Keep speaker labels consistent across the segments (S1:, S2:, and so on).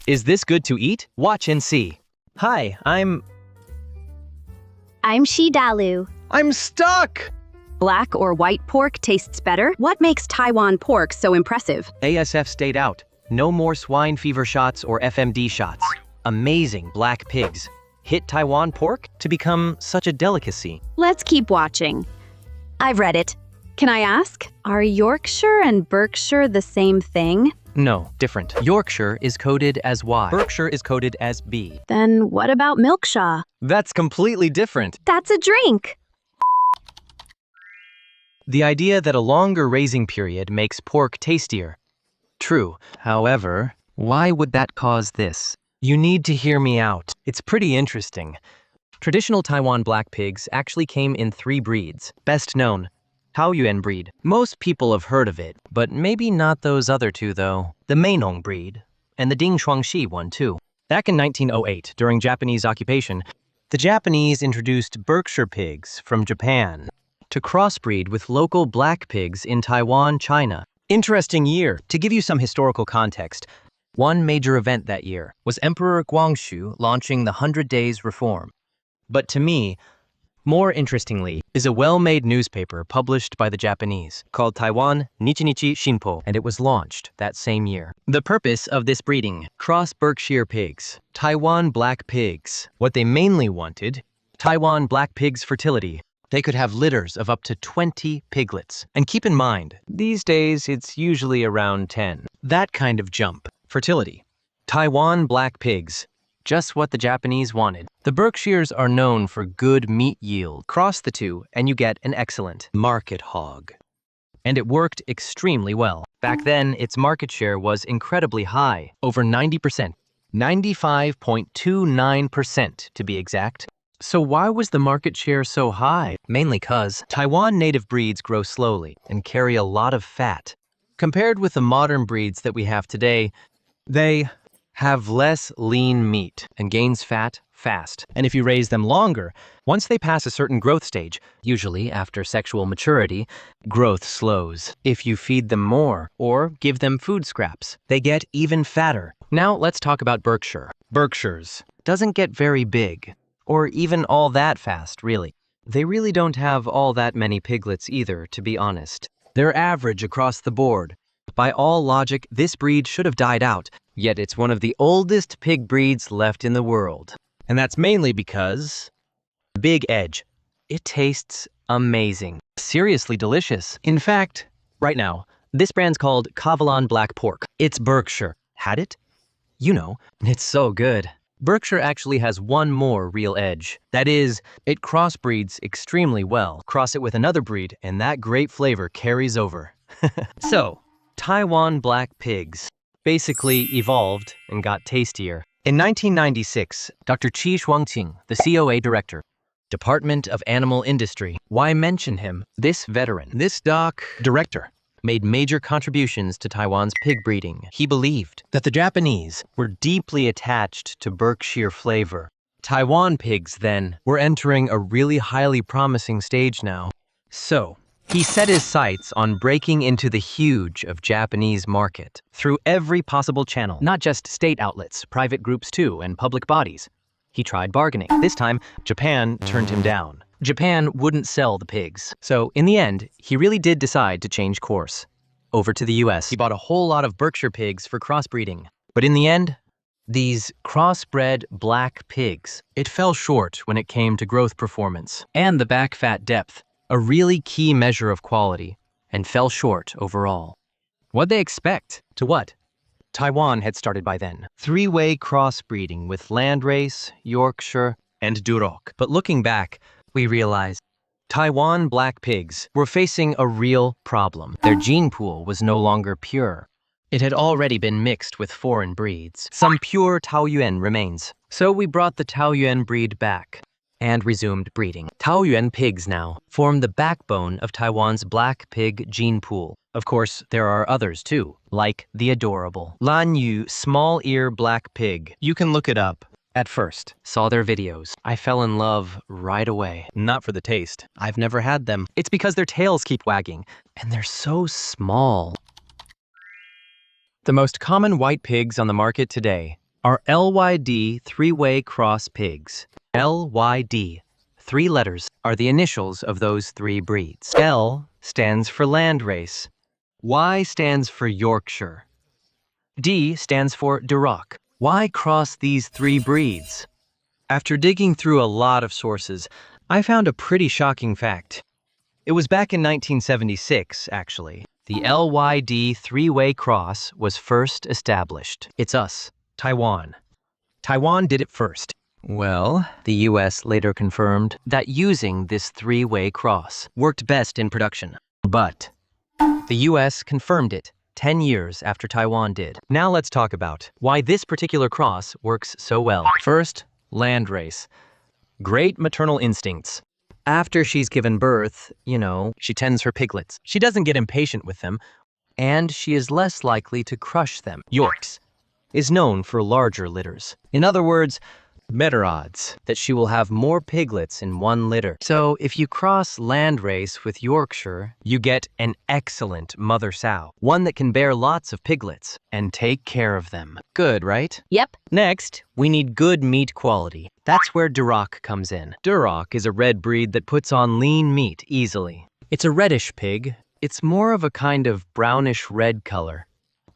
S1: Is this good to eat? Watch and see. Hi, I'm
S2: Shidalu.
S1: I'm stuck!
S3: Black or white pork tastes better? What makes Taiwan pork so impressive?
S1: ASF stayed out. No more swine fever shots or FMD shots. Amazing black pigs. Hit Taiwan pork to become such a delicacy.
S3: Let's keep watching. I've read it. Can I ask, are Yorkshire and Berkshire the same thing?
S1: No, different. Yorkshire is coded as Y. Berkshire is coded as B.
S3: Then what about Milkshaw?
S1: That's completely different.
S3: That's a drink.
S1: The idea that a longer raising period makes pork tastier. True. However, why would that cause this? You need to hear me out. It's pretty interesting. Traditional Taiwan black pigs actually came in 3 breeds. Best known, Taoyuan breed. Most people have heard of it, but maybe not those other 2 though. The Meinong breed, and the Ding Shuangxi one too. Back in 1908, during Japanese occupation, the Japanese introduced Berkshire pigs from Japan to crossbreed with local black pigs in Taiwan, China. Interesting year. To give you some historical context, one major event that year was Emperor Guangxu launching the 100 Days Reform. But to me, more interestingly, is a well-made newspaper published by the Japanese called Taiwan Nichinichi Shinpo, and it was launched that same year. The purpose of this breeding, cross Berkshire pigs, Taiwan black pigs. What they mainly wanted, Taiwan black pigs fertility. They could have litters of up to 20 piglets. And keep in mind, these days it's usually around 10. That kind of jump. Fertility. Taiwan black pigs. Just what the Japanese wanted. The Berkshires are known for good meat yield. Cross the 2 and you get an excellent market hog. And it worked extremely well. Back then, its market share was incredibly high, over 90%. 95.29% to be exact. So why was the market share so high? Mainly cause Taiwan native breeds grow slowly and carry a lot of fat. Compared with the modern breeds that we have today, they have less lean meat and gains fat fast. And if you raise them longer, once they pass a certain growth stage, usually after sexual maturity, growth slows. If you feed them more or give them food scraps, they get even fatter. Now let's talk about Berkshire. Berkshires doesn't get very big, or even all that fast, really. They really don't have all that many piglets either, to be honest. They're average across the board. By all logic, this breed should have died out, yet it's one of the oldest pig breeds left in the world. And that's mainly because Big Edge. It tastes amazing. Seriously delicious. In fact, right now, this brand's called Taiwan Black Pork. It's Berkshire. Had it? You know, it's so good. Berkshire actually has one more real edge. That is, it crossbreeds extremely well. Cross it with another breed, and that great flavor carries over. So, Taiwan black pigs basically evolved and got tastier. In 1996, Dr. Qi Shuangqing, the COA director, Department of Animal Industry. Why mention him? This veteran, this director, made major contributions to Taiwan's pig breeding. He believed that the Japanese were deeply attached to Berkshire flavor. Taiwan pigs, then, were entering a really highly promising stage now. So, he set his sights on breaking into the huge of Japanese market through every possible channel, not just state outlets, private groups too, and public bodies. He tried bargaining. This time, Japan turned him down. Japan wouldn't sell the pigs. So, in the end, he really did decide to change course. Over to the US, he bought a whole lot of Berkshire pigs for crossbreeding. But in the end, these crossbred black pigs, it fell short when it came to growth performance and the back fat depth, a really key measure of quality, and fell short overall. What'd they expect? To what? Taiwan had started by then. 3-way crossbreeding with Landrace, Yorkshire, and Duroc. But looking back, we realized Taiwan black pigs were facing a real problem. Their gene pool was no longer pure. It had already been mixed with foreign breeds. Some pure Taoyuan remains. So we brought the Taoyuan breed back and resumed breeding. Taoyuan pigs now form the backbone of Taiwan's black pig gene pool. Of course, there are others too, like the adorable Lanyu small ear black pig. You can look it up. At first, saw their videos. I fell in love right away. Not for the taste. I've never had them. It's because their tails keep wagging, and they're so small. The most common white pigs on the market today are LYD three-way cross pigs. LYD, 3 letters, are the initials of those 3 breeds. L stands for landrace. Y stands for Yorkshire. D stands for Duroc. Why cross these 3 breeds? After digging through a lot of sources, I found a pretty shocking fact. It was back in 1976, actually. The LYD three-way cross was first established. It's us, Taiwan. Taiwan did it first. Well, the US later confirmed that using this three-way cross worked best in production. But the US confirmed it 10 years after Taiwan did. Now let's talk about why this particular cross works so well. First, landrace. Great maternal instincts. After she's given birth, she tends her piglets. She doesn't get impatient with them, and she is less likely to crush them. Yorks is known for larger litters. In other words, better odds that she will have more piglets in one litter. So if you cross landrace with Yorkshire, you get an excellent mother sow, one that can bear lots of piglets and take care of them. Good, right?
S3: Yep.
S1: Next, we need good meat quality. That's where Duroc comes in. Duroc is a red breed that puts on lean meat easily. It's a reddish pig. It's more of a kind of brownish red color.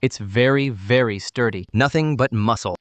S1: It's very, very sturdy. Nothing but muscle.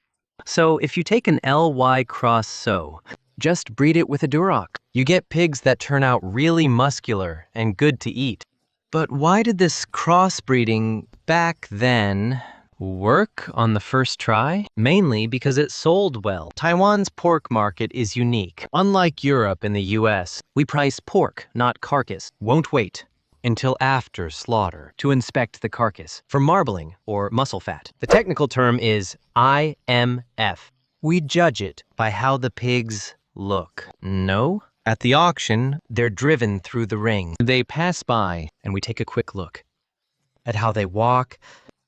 S1: So if you take an LY cross sow, just breed it with a Duroc. You get pigs that turn out really muscular and good to eat. But why did this crossbreeding back then work on the first try? Mainly because it sold well. Taiwan's pork market is unique. Unlike Europe and the US, we price pork, not carcass. Won't wait until after slaughter to inspect the carcass for marbling or muscle fat. The technical term is IMF. We judge it by how the pigs look. No? At the auction, they're driven through the ring. They pass by, and we take a quick look at how they walk,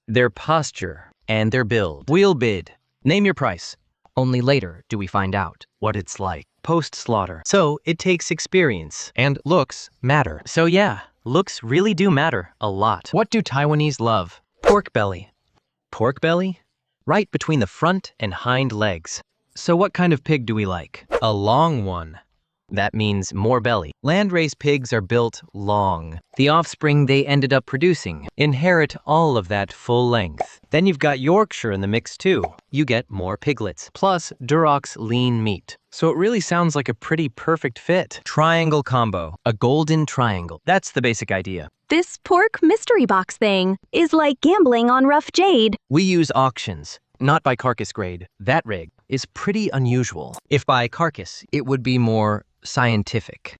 S1: their posture, and their build. We'll bid. Name your price. Only later do we find out what it's like post-slaughter. So it takes experience, and looks matter. So yeah, looks really do matter a lot. What do Taiwanese love? Pork belly. Pork belly? Right between the front and hind legs. So what kind of pig do we like? A long one. That means more belly. Landrace pigs are built long. The offspring they ended up producing inherit all of that full length. Then you've got Yorkshire in the mix too. You get more piglets, plus Duroc's lean meat. So it really sounds like a pretty perfect fit. Triangle combo, a golden triangle. That's the basic idea.
S3: This pork mystery box thing is like gambling on rough jade.
S1: We use auctions, not by carcass grade. That rig is pretty unusual. If by carcass, it would be more scientific.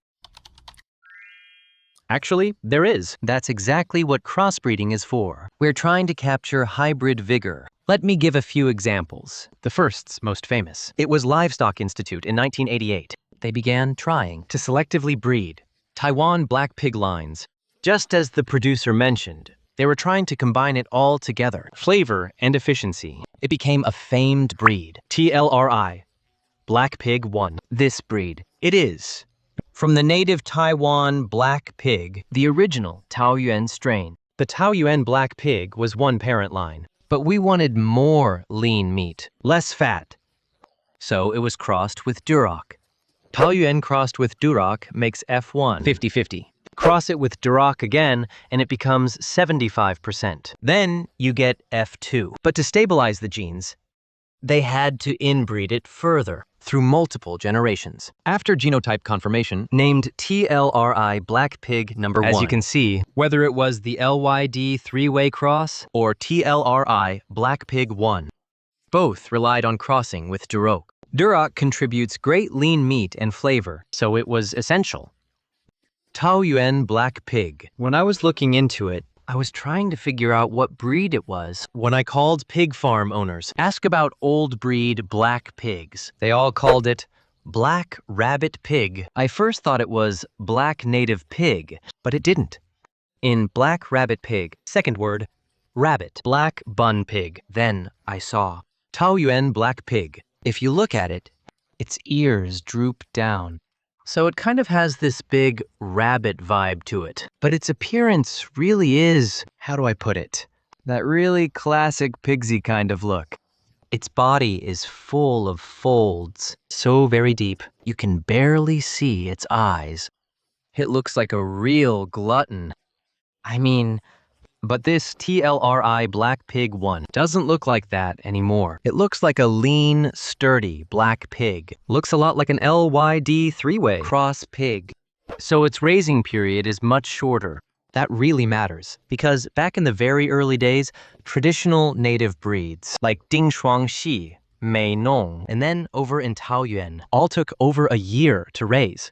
S1: Actually, there is. That's exactly what crossbreeding is for. We're trying to capture hybrid vigor. Let me give a few examples. The first's most famous. It was Livestock Institute in 1988. They began trying to selectively breed Taiwan Black Pig lines. Just as the producer mentioned, they were trying to combine it all together. Flavor and efficiency. It became a famed breed. TLRI. Black Pig 1. This breed. It is from the native Taiwan Black Pig, the original Taoyuan strain. The Taoyuan Black Pig was one parent line, but we wanted more lean meat, less fat. So it was crossed with Duroc. Taoyuan crossed with Duroc makes F1 50-50. Cross it with Duroc again, and it becomes 75%. Then you get F2. But to stabilize the genes, they had to inbreed it further through multiple generations. After genotype confirmation, named TLRI Black Pig number 1. As you can see, whether it was the LYD three-way cross or TLRI Black Pig 1, both relied on crossing with Duroc. Duroc contributes great lean meat and flavor, so it was essential. Taoyuan Black Pig. When I was looking into it, I was trying to figure out what breed it was. When I called pig farm owners, ask about old breed black pigs. They all called it Black Rabbit Pig. I first thought it was Black Native Pig, but it didn't. In Black Rabbit Pig, second word, rabbit, Black Bun Pig. Then I saw Taoyuan Black Pig. If you look at it, its ears droop down. So it kind of has this big rabbit vibe to it. But its appearance really is, how do I put it, that really classic pigsy kind of look. Its body is full of folds, so very deep, you can barely see its eyes. It looks like a real glutton. I mean, but this TLRI Black Pig one doesn't look like that anymore. It looks like a lean, sturdy black pig. Looks a lot like an LYD three-way cross pig. So its raising period is much shorter. That really matters, because back in the very early days, traditional native breeds like Dingshuangxi, Meinong, and then over in Taoyuan all took over a year to raise.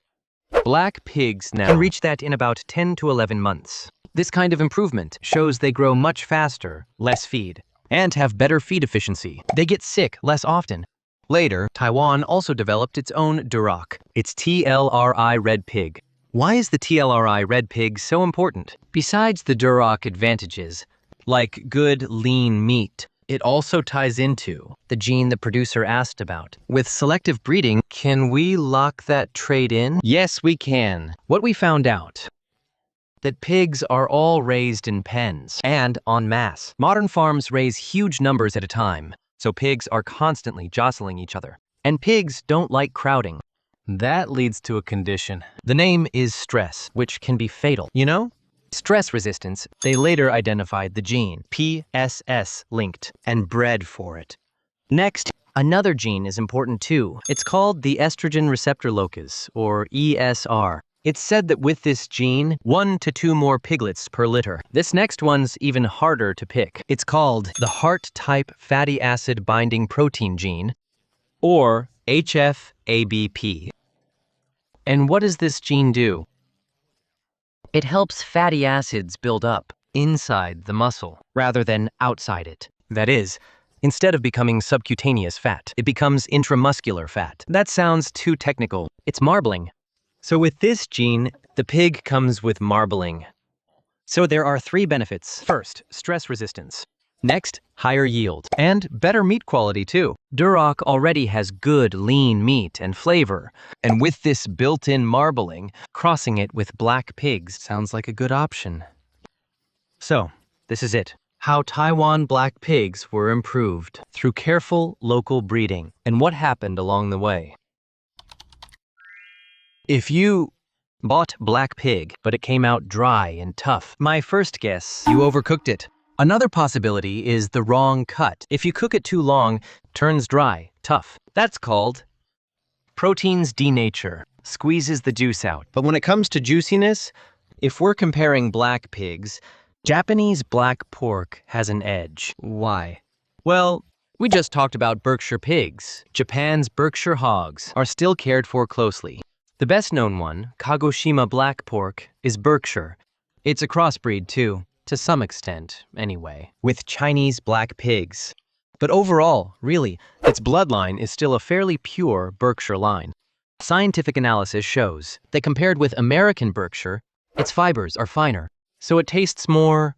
S1: Black pigs now can reach that in about 10 to 11 months. This kind of improvement shows they grow much faster, less feed, and have better feed efficiency. They get sick less often. Later, Taiwan also developed its own duroc, its TLRI red pig. Why is the TLRI red pig so important? Besides the duroc advantages, like good lean meat, it also ties into the gene the producer asked about. With selective breeding, can we lock that trait in? Yes, we can. What we found out that pigs are all raised in pens and en masse. Modern farms raise huge numbers at a time, so pigs are constantly jostling each other. And pigs don't like crowding. That leads to a condition. The name is stress, which can be fatal. You know? Stress resistance, they later identified the gene, PSS linked, and bred for it. Next, another gene is important too. It's called the estrogen receptor locus, or ESR. It's said that with this gene, 1 to 2 more piglets per litter. This next one's even harder to pick. It's called the heart-type fatty acid binding protein gene, or HFABP. And what does this gene do? It helps fatty acids build up inside the muscle rather than outside it. That is, instead of becoming subcutaneous fat, it becomes intramuscular fat. That sounds too technical. It's marbling. So with this gene, the pig comes with marbling. So there are 3 benefits. First, stress resistance. Next, higher yield. And better meat quality too. Duroc already has good lean meat and flavor. And with this built-in marbling, crossing it with black pigs sounds like a good option. So, this is it. How Taiwan black pigs were improved through careful local breeding, and what happened along the way. If you bought black pig, but it came out dry and tough, my first guess, you overcooked it. Another possibility is the wrong cut. If you cook it too long, turns dry, tough. That's called proteins denature, squeezes the juice out. But when it comes to juiciness, if we're comparing black pigs, Japanese black pork has an edge. Why? Well, we just talked about Berkshire pigs. Japan's Berkshire hogs are still cared for closely. The best known one, Kagoshima Black Pork, is Berkshire. It's a crossbreed too, to some extent, anyway, with Chinese black pigs. But overall, really, its bloodline is still a fairly pure Berkshire line. Scientific analysis shows that compared with American Berkshire, its fibers are finer, so it tastes more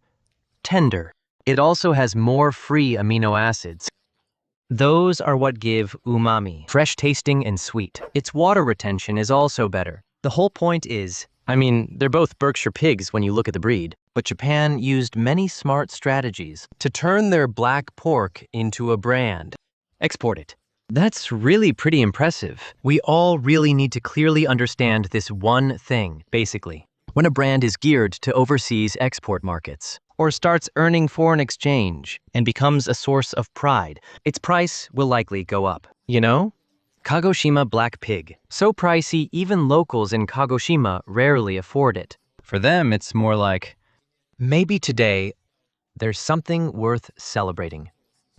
S1: tender. It also has more free amino acids. Those are what give umami, fresh tasting and sweet. Its water retention is also better. The whole point is, they're both Berkshire pigs when you look at the breed, but Japan used many smart strategies to turn their black pork into a brand. Export it. That's really pretty impressive. We all really need to clearly understand this one thing, basically. When a brand is geared to overseas export markets, or starts earning foreign exchange and becomes a source of pride, its price will likely go up. You know? Kagoshima Black Pig. So pricey, even locals in Kagoshima rarely afford it. For them, it's more like, maybe today, there's something worth celebrating.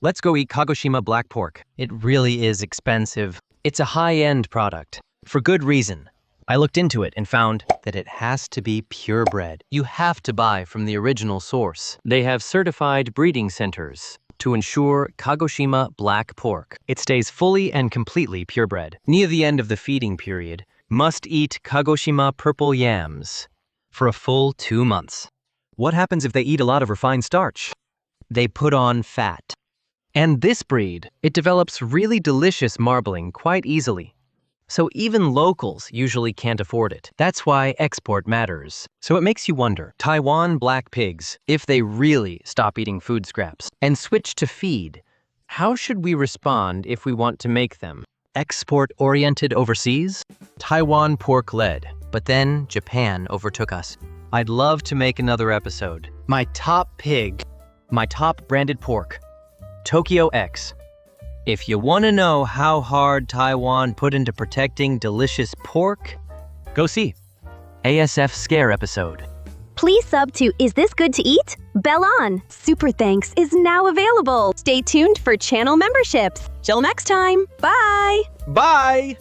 S1: Let's go eat Kagoshima Black Pork. It really is expensive. It's a high-end product. For good reason. I looked into it and found that it has to be purebred. You have to buy from the original source. They have certified breeding centers to ensure Kagoshima Black Pork. It stays fully and completely purebred. Near the end of the feeding period, must eat Kagoshima purple yams for a full 2 months. What happens if they eat a lot of refined starch? They put on fat. And this breed, it develops really delicious marbling quite easily. So even locals usually can't afford it. That's why export matters. So it makes you wonder, Taiwan black pigs, if they really stop eating food scraps and switch to feed, How should we respond if we want to make them? Export-oriented overseas? Taiwan pork led, but then Japan overtook us. I'd love to make another episode. My top pig. My top branded pork. Tokyo X. If you want to know how hard Taiwan put into protecting delicious pork, go see ASF Scare episode.
S3: Please sub to Is This Good to Eat? Bell on. Super Thanks is now available. Stay tuned for channel memberships. Till next time. Bye.
S1: Bye!